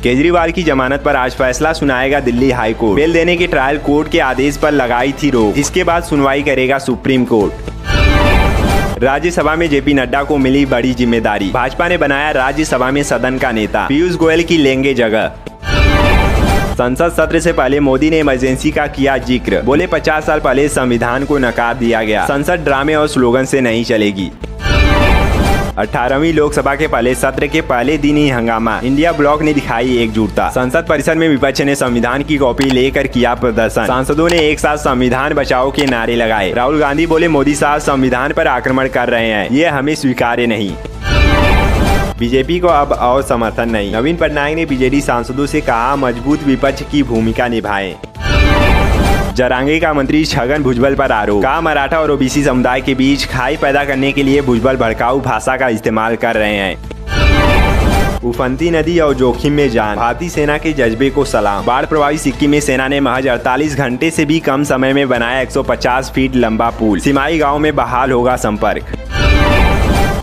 केजरीवाल की जमानत पर आज फैसला सुनाएगा दिल्ली हाई कोर्ट। बेल देने की ट्रायल कोर्ट के आदेश पर लगाई थी रोक, इसके बाद सुनवाई करेगा सुप्रीम कोर्ट। राज्यसभा में जेपी नड्डा को मिली बड़ी जिम्मेदारी, भाजपा ने बनाया राज्यसभा में सदन का नेता, पीयूष गोयल की लेंगे जगह। संसद सत्र से पहले मोदी ने इमरजेंसी का किया जिक्र, बोले 50 साल पहले संविधान को नकार दिया गया, संसद ड्रामे और स्लोगन से नहीं चलेगी। 18वीं लोकसभा के पहले सत्र के पहले दिन ही हंगामा, इंडिया ब्लॉक ने दिखाई एकजुटता। संसद परिसर में विपक्ष ने संविधान की कॉपी लेकर किया प्रदर्शन, सांसदों ने एक साथ संविधान बचाओ के नारे लगाए। राहुल गांधी बोले मोदी साहब संविधान पर आक्रमण कर रहे हैं, ये हमें स्वीकार्य नहीं। बीजेपी को अब और समर्थन नहीं, नवीन पटनायक ने बीजेडी सांसदों से कहा मजबूत विपक्ष की भूमिका निभाएं। जरांगे का मंत्री छगन भुजबल पर आरोप, कहा मराठा और ओबीसी समुदाय के बीच खाई पैदा करने के लिए भुजबल भड़काऊ भाषा का इस्तेमाल कर रहे हैं। उफनती नदी और जोखिम में जान, भारतीय सेना के जज्बे को सलाम। बाढ़ प्रभावित सिक्किम में सेना ने महज 48 घंटे से भी कम समय में बनाया 150 फीट लंबा पुल, सिमाई गाँव में बहाल होगा संपर्क।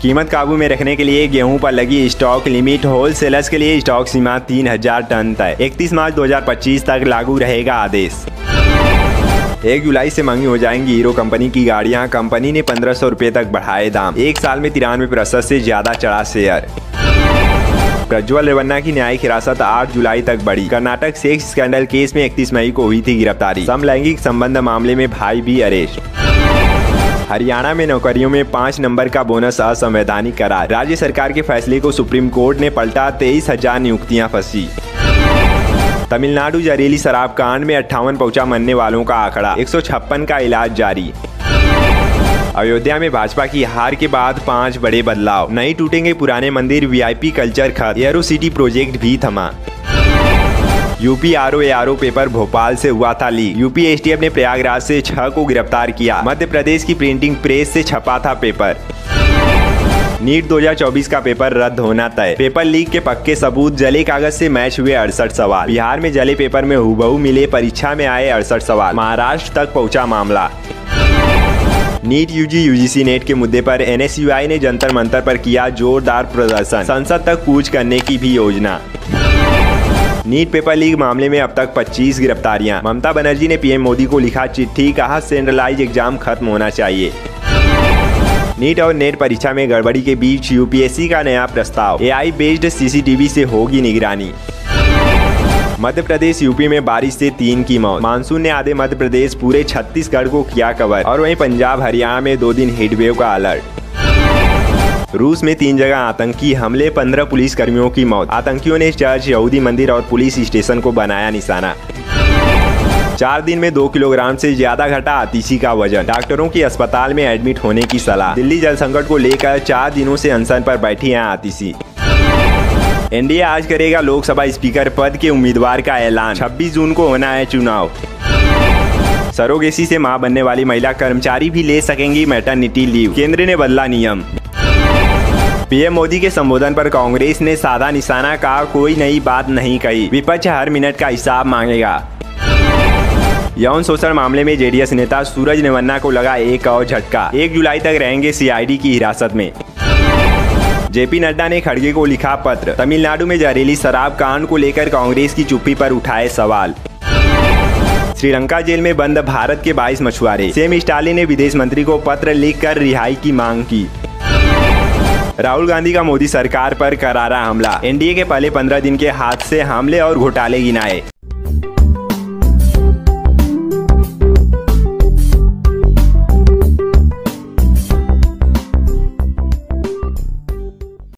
कीमत काबू में रखने के लिए गेहूं पर लगी स्टॉक लिमिट, होलसेलर्स के लिए स्टॉक सीमा 3000 टन तय, 31 मार्च 2025 तक लागू रहेगा आदेश। 1 जुलाई से महंगी हो जाएंगी हीरो कंपनी की गाड़ियां, कंपनी ने 1500 रुपए तक बढ़ाए दाम, एक साल में 93% से ज्यादा चढ़ा शेयर। प्रज्वल रेवन्ना की न्यायिक हिरासत 8 जुलाई तक बढ़ी, कर्नाटक सेक्स स्कैंडल केस में 31 मई को हुई थी गिरफ्तारी, समलैंगिक संबंध मामले में भाई भी अरेस्ट। हरियाणा में नौकरियों में 5 नंबर का बोनस असंवैधानिक करार, राज्य सरकार के फैसले को सुप्रीम कोर्ट ने पलटा, 23,000 नियुक्तियां फंसी। तमिलनाडु जहरीली शराब कांड में 58 पहुंचा मरने वालों का आंकड़ा, 156 का इलाज जारी। अयोध्या में भाजपा की हार के बाद 5 बड़े बदलाव, नहीं टूटेंगे पुराने मंदिर, वीआईपी कल्चर खत्म, एरो सिटी प्रोजेक्ट भी थमा। यूपी आरओ पेपर भोपाल से हुआ था लीक, यूपी एसटीएफ ने प्रयागराज से 6 को गिरफ्तार किया, मध्य प्रदेश की प्रिंटिंग प्रेस से छपा था पेपर। नीट 2024 का पेपर रद्द होना तय, पेपर लीक के पक्के सबूत, जले कागज से मैच हुए 68 सवाल। बिहार में जले पेपर में हूबहू मिले, परीक्षा में आए 68 सवाल, महाराष्ट्र तक पहुंचा मामला। नीट यूजीसी नेट के मुद्दे पर एनएसयूआई ने जंतर मंतर पर किया जोरदार प्रदर्शन, संसद तक कूच करने की भी योजना। नीट पेपर लीक मामले में अब तक 25 गिरफ्तारियां, ममता बनर्जी ने पीएम मोदी को लिखा चिट्ठी, कहा सेंट्रलाइज एग्जाम खत्म होना चाहिए। नीट और नेट परीक्षा में गड़बड़ी के बीच यूपीएससी का नया प्रस्ताव, एआई बेस्ड सीसीटीवी से होगी निगरानी। मध्य प्रदेश यूपी में बारिश से 3 की मौत, मानसून ने आधे मध्य प्रदेश पूरे छत्तीसगढ़ को किया कवर, और वहीं पंजाब हरियाणा में 2 दिन हीटवेव का अलर्ट। रूस में 3 जगह आतंकी हमले, 15 पुलिस कर्मियों की मौत, आतंकियों ने चर्च, यहूदी मंदिर और पुलिस स्टेशन को बनाया निशाना। 4 दिन में 2 किलोग्राम से ज्यादा घटा आतिशी का वजन, डॉक्टरों की अस्पताल में एडमिट होने की सलाह। दिल्ली जल संकट को लेकर 4 दिनों से अनशन पर बैठी हैं आतिशी। एनडीए आज करेगा लोकसभा स्पीकर पद के उम्मीदवार का ऐलान, 26 जून को होना है चुनाव। सरोगेसी से मां बनने वाली महिला कर्मचारी भी ले सकेंगी मैटरनिटी लीव, केंद्र ने बदला नियम। पीएम मोदी के संबोधन पर कांग्रेस ने साधा निशाना, कहा कोई नई बात नहीं कही, विपक्ष हर मिनट का हिसाब मांगेगा। यौन शोषण मामले में जेडीएस नेता सूरज नेवन्ना को लगा एक और झटका, 1 जुलाई तक रहेंगे सीआईडी की हिरासत में। जेपी नड्डा ने खड़गे को लिखा पत्र, तमिलनाडु में जहरीली शराब कांड को लेकर कांग्रेस की चुप्पी पर उठाए सवाल। श्रीलंका जेल में बंद भारत के 22 मछुआरे, सीएम स्टालिन ने विदेश मंत्री को पत्र लिखकर रिहाई की मांग की। राहुल गांधी का मोदी सरकार पर करारा हमला, एनडीए के पहले 15 दिन के हादसे, हमले और घोटाले गिनाए।